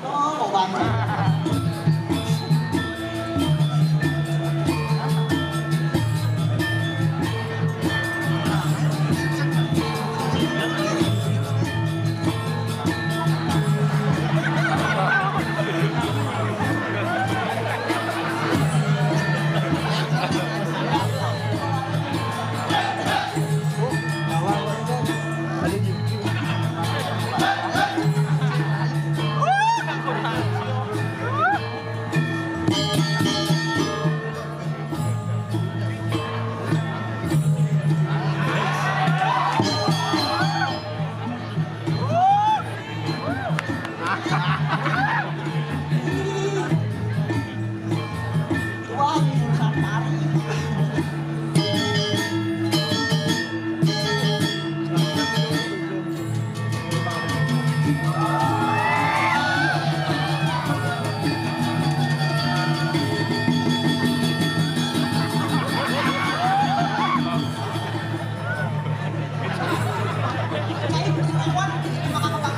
Oh, mau banget. Wah, ini urusan tari. Jadi, perempuan, makan-makan.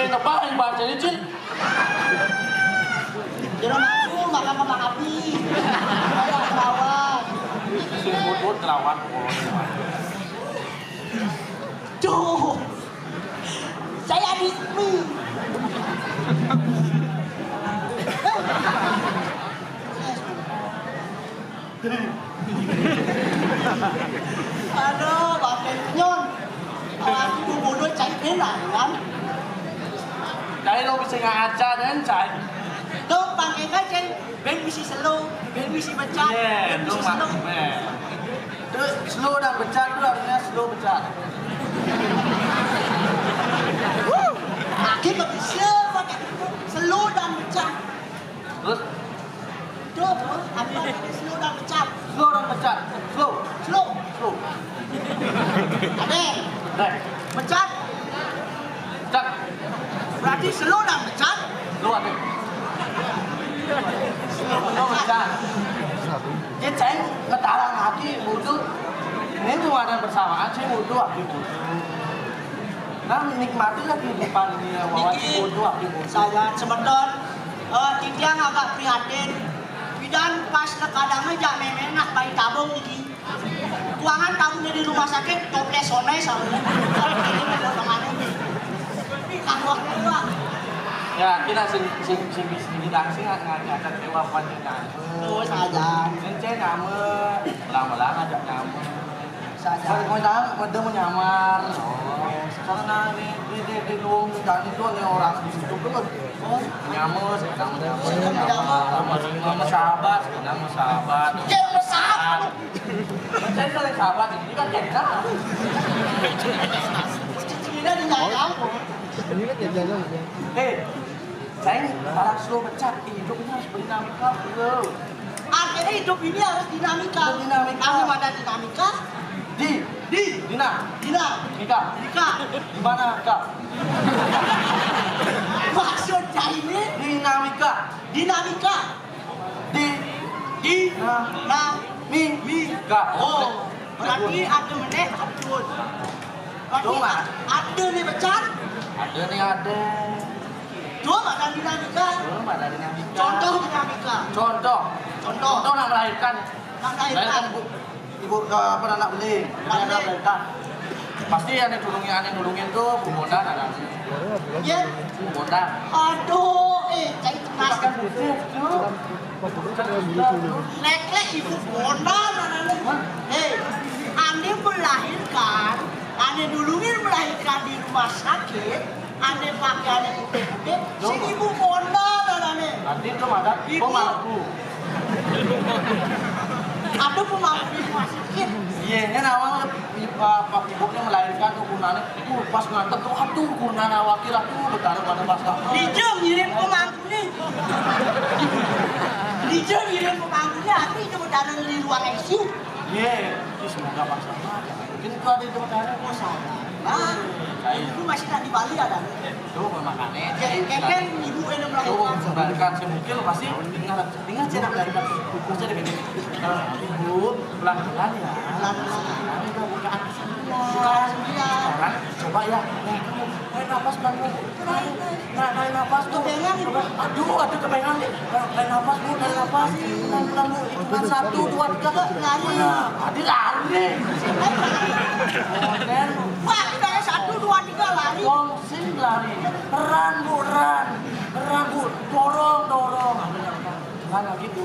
Apa yang bacanya Cin? Jangan aku makan kembang api. Kayak kerawat. Sebut-sebut kelawan. Duh, saya Rizmi. Aduh, bapak nyon. Aku bodoh cai pelan kan? Cái đâu bisa ngaca dan cai. Đâu pakai kan ben misi slow, ben misi baca, ben Itu misi slow. Terus slow dan becat itu artinya slow becat. Kita bisa pakai slow dan baca. Terus Tuh, apa slow dan baca? slow dan becat. Slow. Slow. Slow. Ada, Nah, becat. becat. Berarti slow dan becat. Slow ada. Slow becat. Jadi saya ngetarang hati butuh. Ini cuma ada bersamaan sih butuh hati butuh. Nah menikmatilah kehidupan ini bahwa butuh hati butuh. Saya sebentar, Titiang agak prihatin. Bidan pas kadang aja memenak bayi tabung lagi. Kuangan tabungnya di rumah sakit, toples sonai sama. Ini mau kemana? Kangwak dua. Ya kita sing bilang sih ngajak dewa panjenengan. Tuh saja. Encen nyamar, belang-belang ajak nyamar. Saja. Kalau kita menyamar. Karena di luang dan itu nih orang di situ kan. Nyamar, sedang nyamar sahabat, sedang sahabat. Jangan sahabat. Encen kalau sahabat ini kan jadi kan. Tidak dinyalakan. Ini kan jalan-jalan. Saya harus slow becat, hidupnya harus berdinamika, bro. Akhirnya hidup ini harus dinamika. Dinamika. Kamu ada dinamika? Dina. Nika. Di mana Kak? Maksudnya ini Dinamika. Mika. Oh, berarti ada menek abdul. Berarti Cuma. ada nih becat. Ada nih ada. Cuma ada dinamika. Belum ada dinamika. Contoh dinamika. Contoh nak melahirkan. Melahirkan ibu apa anak beling. Anak melahirkan. Pasti yang nulungin tuh Bu Bondan ada. Jen. Bondan. Aduh, cai cemas. Makan putih tuh. Lek-lek ibu bondan. Ane melahirkan, ane dulunya melahirkan di rumah sakit, ane pakai ane putih-putih, si ibu bondan ane. Nanti tuh ada pemangku. Ada pemangku di rumah sakit. Iya, ini awalnya Pak Ibunya melahirkan tuh kunane, pas ngantuk tuh aduh kunana wakil aku bertaruh pada pasal. Dijam ngirim pemangku nih. Dijam ngirim pemangkunya, aku itu bertaruh di ruang ICU. Iya, semoga pasal. Mungkin itu ada itu bertaruh. Oh salah. Ibu masih tak di Bali ada. Tuh makannya. Kan ibu yang Tuh melahirkan. melahirkan semungkin pasti tinggal cenak melahirkan. Bisa begini. Ibu melahirkan ya. Sekarang coba ya, tarik nafas pelan-pelan. Tarik nafas tuh. Aduh kepengan nih. Tarik nafas bu, tarik nafas. Pelan-pelan bu, hitungan 1, 2, 3. Lari. Adi lari nih. Kemudian Wah, kita 1, 2, 3 lari. Kongsin lari. Peran bu, dorong. Pelan lagi bu.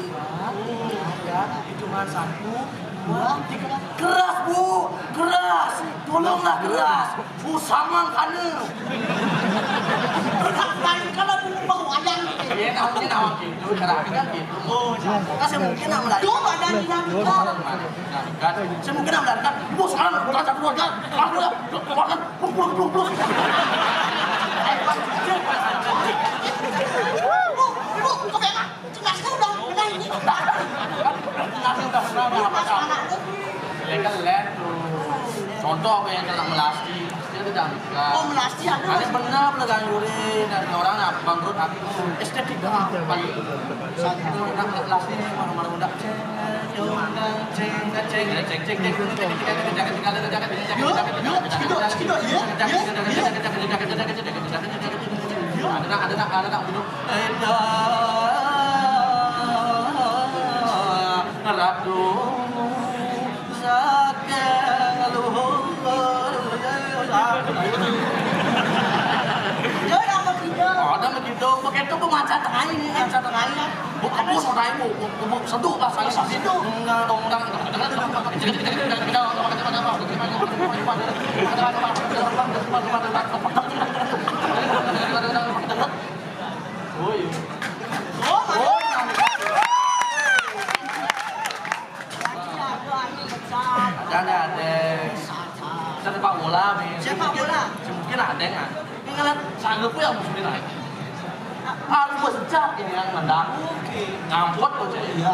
Ya, hitungan 1, 2, 3. Keras bu, keras. Tolonglah keras. Bu samang kana. Kalau dulu bawa wayang. Iya, namanya awak gitu. Karena kan gitu. Oh, saya mungkin nak melahirkan. Tuh badan dinamika. Saya mungkin nak melahirkan. Bu sekarang kerajaan keluarga. Aku dah keluarga. Peluk. Ibu, kepengen. Jenazah udah kena ini. Ya kan lihat tuh. Contoh apa yang kena melasti. Dia tidak bisa. Oh, melasti ada. Ada benar penegang urin dan orang bangkrut aku estetika. Satu nak melasti mana-mana udah ceng. Ada minum. Ratu ada begitu, begitu pemacat tengah ini, pemacat tengah ini. Bukan bos orang ibu, seduk lah saya seduk. Enggak dong, sepak bola, mungkin ada nggak? Ini ngeliat sanggup yang mesti naik. Harus besar ini yang mendak. Ngampot tuh cek. Iya.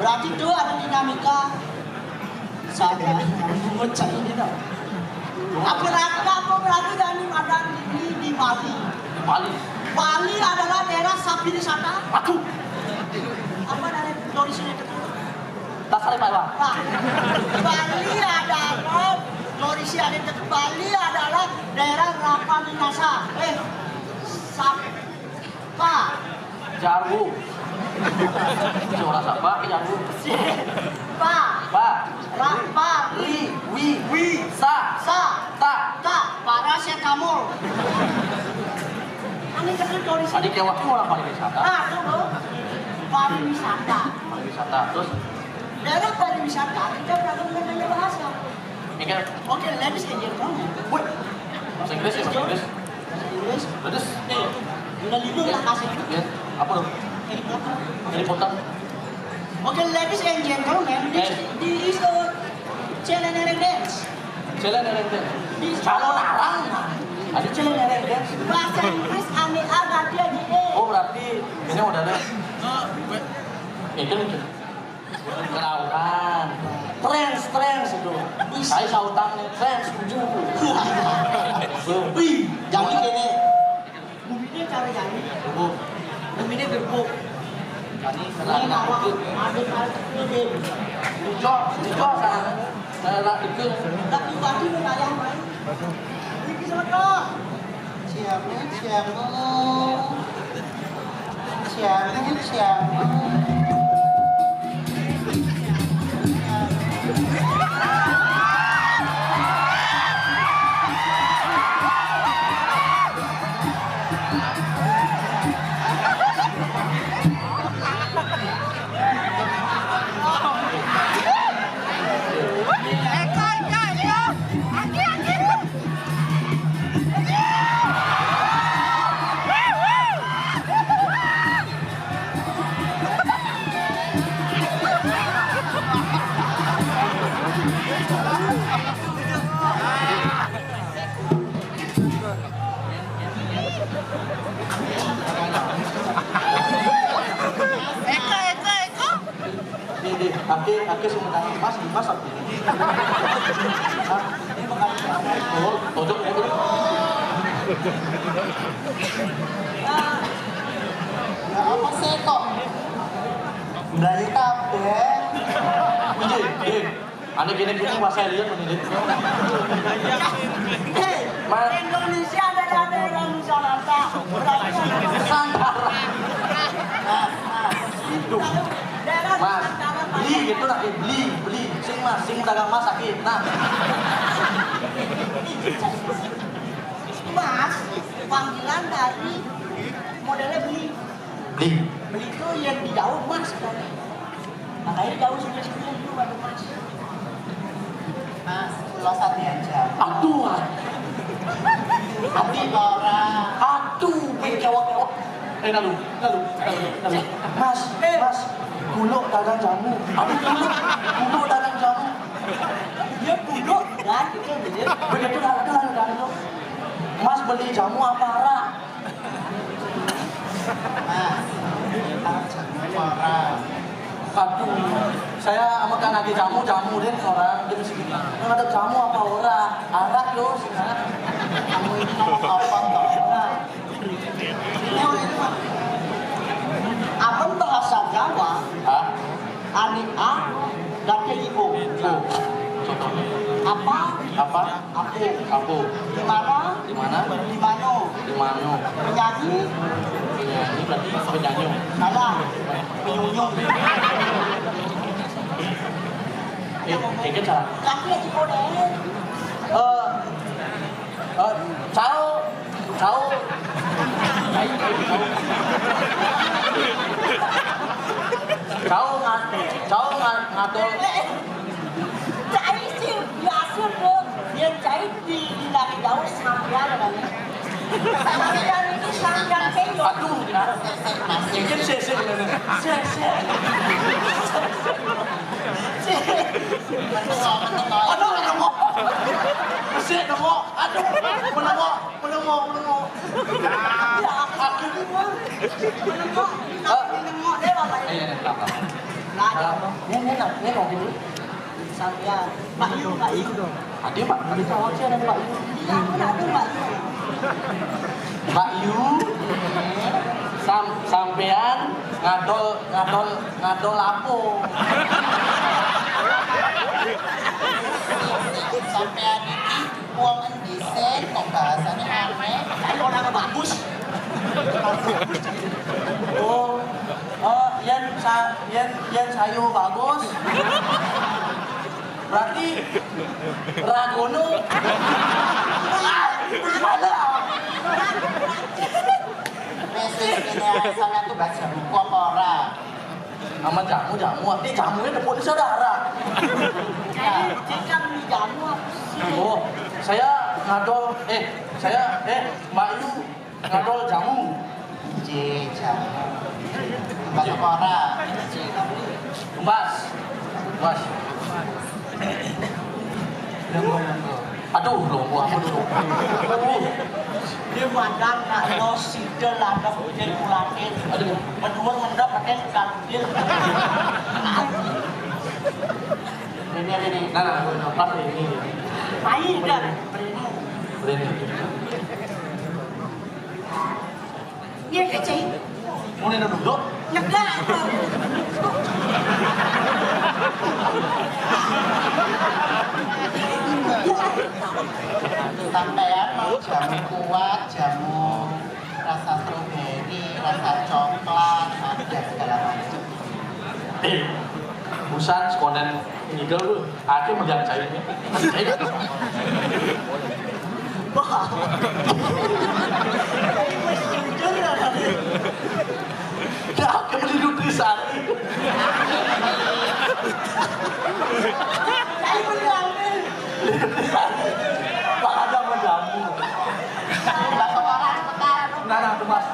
Berarti tuh ada dinamika. Saya memecah ini dong. Apa berarti Dani ada di Bali? Bali adalah daerah sapi wisata. Aduh. Apa dari sini ke Dasar Pak. Bali adalah Norisi ada di Bali adalah daerah Rapa Minasa. Sapa. Jarwo. Suara siapa? Jarwo. Pa. Rapa. Wi. Sa. Ta. Paracetamol. Ini kan Norisi. Tadi kewaktu orang pariwisata. Tunggu. Pariwisata. Terus Daerah pariwisata kita beragam dengan bahasa. ini kan Oke, ladies and gentlemen. wih. Bahasa Inggris ya, bahasa Inggris. Inggris. Terus Udah libur lah kasih. ya, apa dong? Jadi potong. Oke, ladies and gentlemen, this is a challenge dance. Jalan yang calon arang. Ada jalan yang Bahasa Inggris ane agak dia di E. Oh berarti ini udah ada. Itu nih. Keraukan. Trends itu. Saya sautan nih trends 7. Wih, jangan kene. Buminya cara jadi. Buminya gerbuk. Jadi Ini selain awak itu. ada ini. Dijo sana. Saya itu. Tapi batu menayang main. Ini bisa betul. Siapa? ke sebelah Mas Dimas aku. Ini bukan oh, tojok itu. Ya apa sih kok? Melayu kabeh. Iya. Ane gini-gini saya lihat ini. Hei, Indonesia ada daerah Nusantara. Nusantara. Itu. Daerah Mas, Nusantara. beli gitu nak beli. Sing dagang mas sakit. Nah. Mas, panggilan dari modelnya beli. Beli itu yang di jauh mas kan. Makanya jauh sekian dulu ada mas. Mas, pulau satu aja. Aduh. Abdi orang. Aduh, kewak. Lalu. Mas, buluk dagang jamu. Aduh, buluk dagang jamu. Dia buluk kan, itu bener. Begitu lalu. Mas beli jamu apa arah? Mas, jamu orang. Aduh, saya makan lagi jamu deh orang jam segini. Ada jamu apa orang? Arak yo, Kamu itu apa toh? Abang bahasa Jawa, Hah? anik A dan ibu. Contohnya Apa? apa? Aku. Di mana? Di mana? Di mana? Di mana? Penyanyi? Ini berarti penyanyi. Salah. Penyunyung. Ini cara. Kaki aja kode. Cháu ngatur Cháy sih biasa tuh. Yang cháy di dari jauh sampai ada nih. Sampai itu sampai keyo. aduh mungkin sese bener aduh menengok sese nengok aduh menengok Ya aku ini mah. Menengok deh bapak. Nah, ini nong dulu sampai Pak Yu. ada pak ada cowok sih ada pak Iya, aku nak ada Pak Yu. Mbak Yu sampean ngadol lapo Sampean ini uang desain kok bahasanya aneh. Saya orang bagus. yang sayu bagus berarti ragono mana Mesin ini asalnya tuh baca buku apa orang. sama jamunya dapur saudara Jika beli jamu apa sih? oh saya ngadol Mbak Yu ngadol jamu Jamu. Baca orang. Mas aduh lombo apa dulu Dia mandang nak lo sidel ada hujan kulatin. aduh Berdua mendap pakai gantil. Ini. nah pas ini Main dan berani dia kecil. mau nina duduk Nyegah. Sampean mau jamu kuat, jamu rasa stroberi, rasa coklat, ada segala macam. busan sekonen ngidol lu akhirnya menjadi cairnya Wah. Mesti jujur lah. ya akhirnya melindungi di sana Saya bilang nih. Pak ada menjamu Bahasa orang sebentar. nah Dimas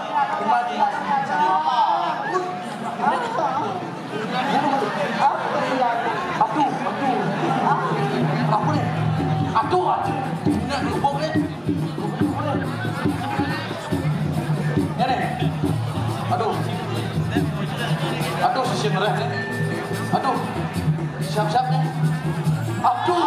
Apa? aduh ini lubuk nih ya nih aduh sisi merah nih aduh Siap-siap nih. Aduh.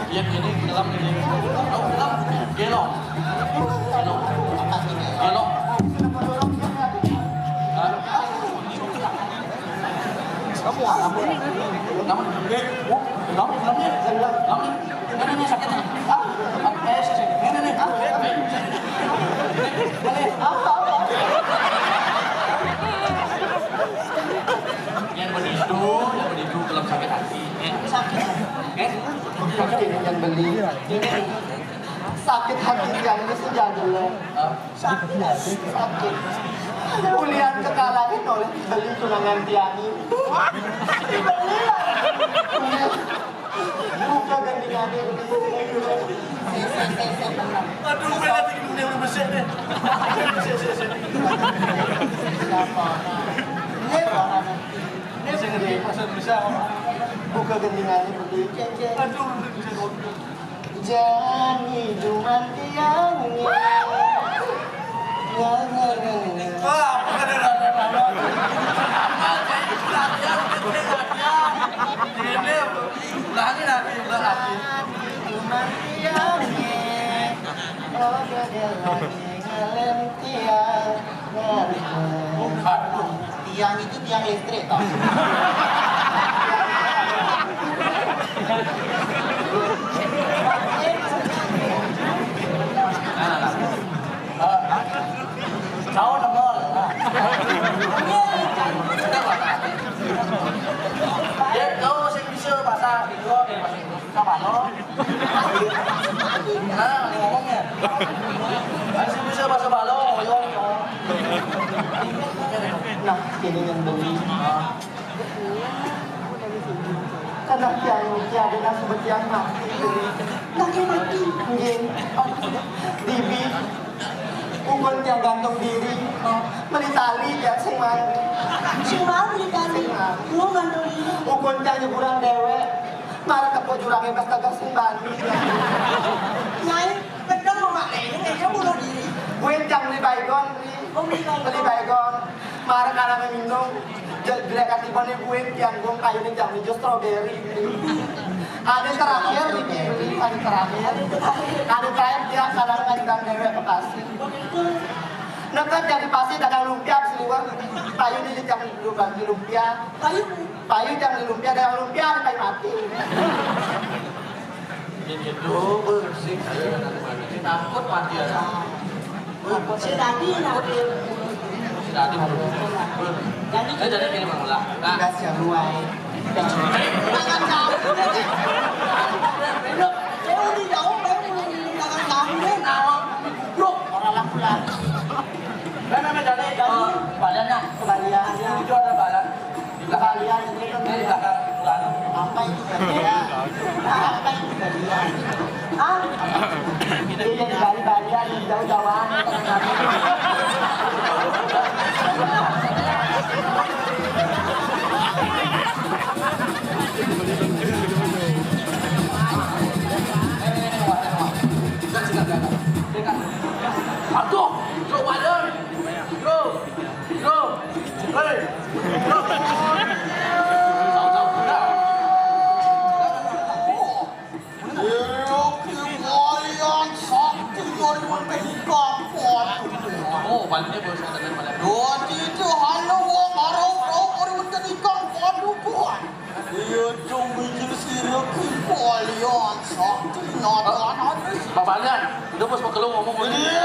Iya ini dalam ini. Oh, dalam gelong. Gelong. Gelong. Kamu apa? Kamu ini sakit. Yang menidu dalam sakit hati. Sakit. Yang beli. Sakit hati yang itu sejalan. Sakit. Kuliah kekalahin oleh beli tunangan Tiani. Dibeli lah. Buka ganti-ganti. Aduh, gue lagi di dunia besar deh. Ini segede pasal besar. Buka ganti-ganti beli. Aduh, bisa ngomong. Jangan hidupan tiangnya. Wah, bukan ada. Ini ulangi lagi. Tiang itu tiang listrik toh. Cháu nằm mơ Cháu xin sơ bà ta thì đưa để bà cho bà nó ngomong ya xin sơ bà lo ngồi vô Nah, ini yang beli. Karena tiang adalah seperti yang mati. Lagi mati. Dibi. Ukun tiang gantung diri. Melitali ya sing mati. Sing mau ditali. Lu gantung diri. Ukun tiang nyeburang dewe. Marah ke pojurangnya pas kagak sing bani. Nyai, betul mau maklum, kayaknya bunuh diri. Gue tiang beli baygon. Beli baygon. Marah kalah minum. Jelek kasih bani gue tiang gue kayu nih jam hijau strawberry. Ada terakhir dipilih, ada terakhir dia kadang ngandang dewe Bekasi. Nekat jadi pasti dagang lumpia seliwer. Kayu di jam di lumpia. Kayu jam di lumpia dagang lumpia ada kayu mati. Itu bersih takut mati ya. Si Dadi Jadi gini Bang Ulah. Gas yang luai. Jangan tahu. Saya udah jauh, jangan tahu deh. Bro, orang laki-laki. Kan namanya dari badannya Kebalian. itu ada badan. Kebalian itu kan Ini belakang bulan. apa itu kebalian? Apa itu kebalian? Ah? Dia jadi bali-balian jauh-jauhan. Aduh, bro badan. Bro. Hei. Bro. Jauh-jauh dah. Oh, baliknya baru saya tekan balik. Bang Balian, udah bos mau keluar ngomong begini.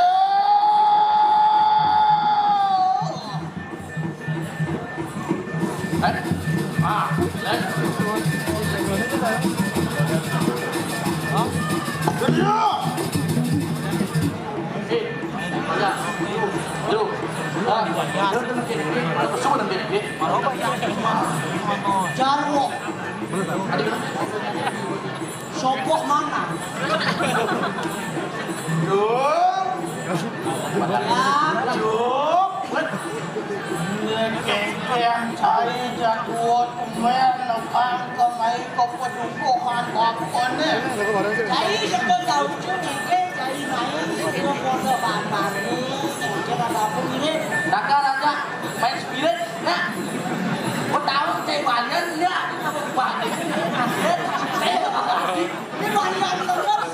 Jarwo. Sopok mana? Keng cari jadwal kemen nepang kemai kepedukuhan apa nih? Cari sebel jauh cengke, cari main, kita foto bahan-bahan ini, kita dapur ini. Raka, balian ya. Balik. Saya balik. Ini balian terus.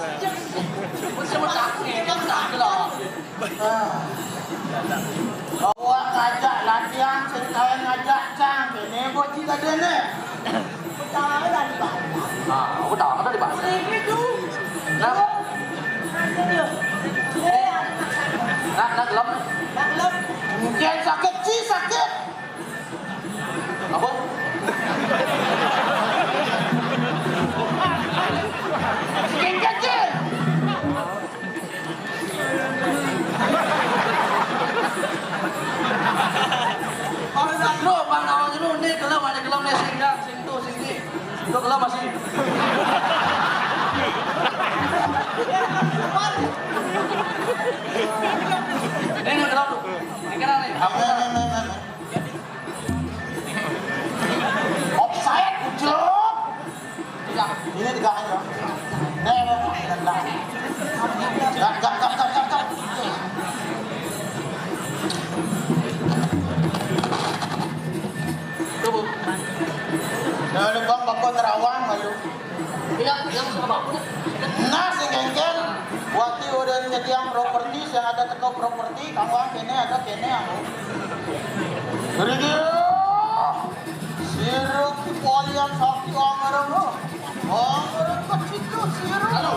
Semua tak loh. Bawa ngajak latihan, saya ngajak cang. Ini buat kita dene. Tahu dari balik. Ah, aku tahu ada di bawah. Itu. Nah, Ya. nak lem. Nak. Mungkin sakit sih sakit. Apa? Sakit sih. Lu bang awal dulu nih kelam ada kelam nih sing dah sing tu sing ni. Tu kelam masih. Ini kelam tu. Ini kelam ni. Offside ujuk. Tiga. Ini tiga aja. Gap. Tuh. Nah, bang bakal terawang malu. Yang sama aku. Nah, sengengkel. Waktu udah nyediam properti, yang ada teko properti, kamu kene ada kene aku. Beri siruk polian sakti orang lo. Orang kecil tu siruk. Halo.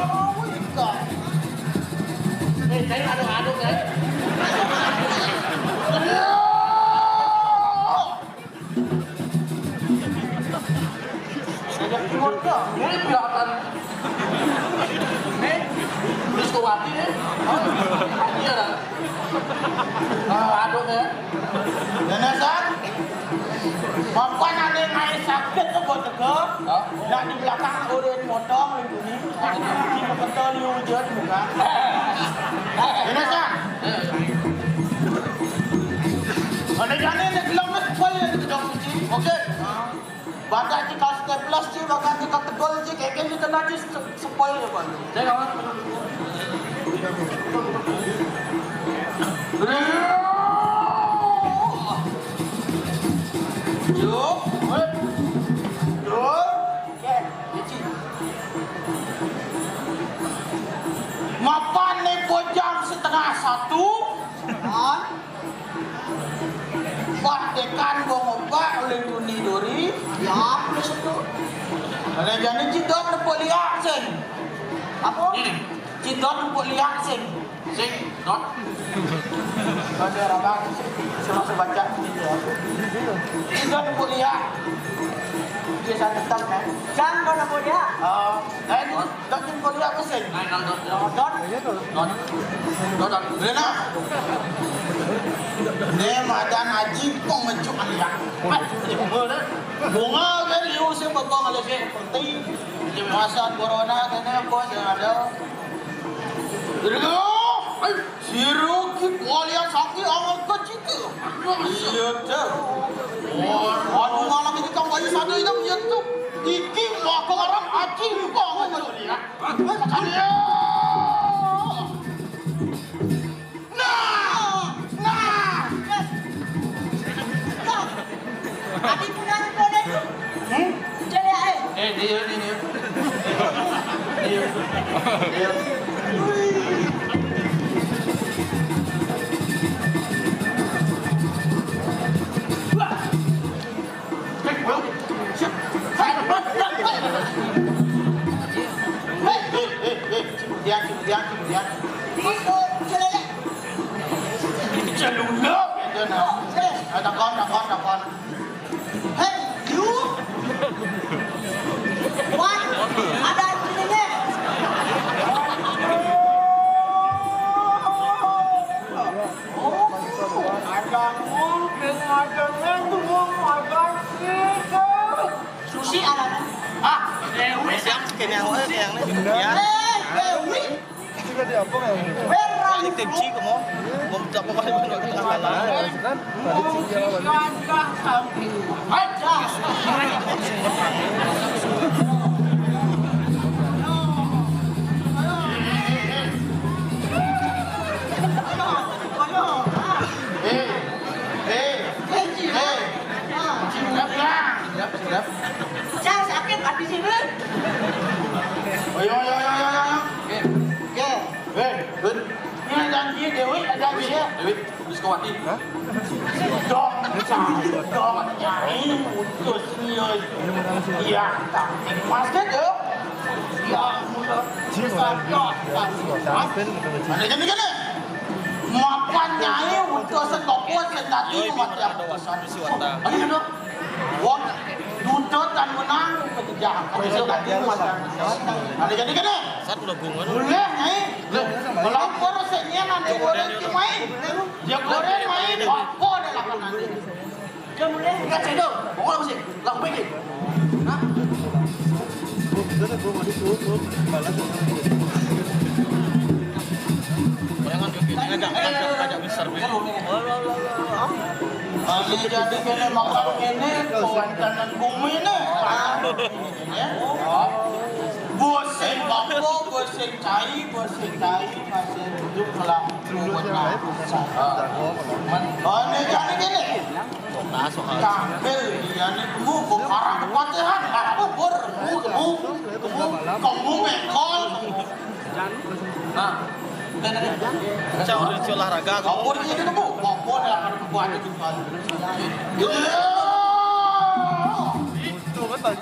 Saya aduk-aduk ya. Ini kelihatan. Terus kuati nih. Iya dah. Aduk ya. Nenesan. Bapak ada naik sakit tu buat tegak. Dan di belakang urin motong lagi ni. Kita betul ni wujud bukan. Nenesan. Ada jani ni gelap ni sepuluh yang kita jauh suci. Okey. Bagai jika staples je, bagai jika tegol je, kek ni kena je spoil je pun. Saya kawan. Jom. Jom. Mapan ni pojang setengah satu. Buat dekan gongobak oleh Tuni Dori. Ya, plus itu. Kalau jadi cidon nepuk liak sing. Apa? Cidon nepuk liak sing. Sing, not. Ada orang bang, saya baca. Cidon nepuk liak. Dia saya tetap kan. Jangan kau nak dia. Ini dot nepuk liak ke sing? Dot. Rena. Dia madan haji pun menjuk liak. Bunga kan liu sing bagong ala sing seperti masa corona kena apa sing ada. Siruk walian sakit amat kecil tu. Iya tu. Aduh malam ini kau bayi satu itu iya tu. Iki mau ke orang haji lupa ngomong lihat. Sekali. Adik punya kode itu. Jelek. Dia. Kemudian. Itu jelek. Celuluk. Takon. Hey, you. What? Ada di sini. Sushi ada. Dewi yang kini awal yang ni. Ya. Dewi. Juga dia apa yang? Berang. Tim C kamu. Mau tak apa kali nak kita kalah. Kan? Tadi sih dia lawan. Aja. Ayo. Oke. Ini janji Dewi, janji ya. Dewi, habis kawati. Dong, ini putus nih. Iya, tak. Mas kan yo. Ya, ada jadi kan? Makan nyai untuk sekokot sendati mati apa pesan. Ayo dong. Wong duduk dan menang berjam. Kalau tadi macam. Ada jadi kan? Satu lagungan. Boleh nyai. Melapor senynya nanti goreng main. Dia goreng main. Apa dia lakukan nanti? Dia boleh. Enggak cedok. Pokoknya mesti lakukan begini. Nah. Bayangan ngajak besar. Ini jadi kena makan ini, kawan kanan bumi ni. Bosen bambu, bosen cai, masih duduk kelak. Ini jadi gini. Tampil dia ni kamu arah kepatihan, arah bubur, kamu mekol. Nah. Cak olahraga. Kompor ini tu bu, kompor dalam buat itu.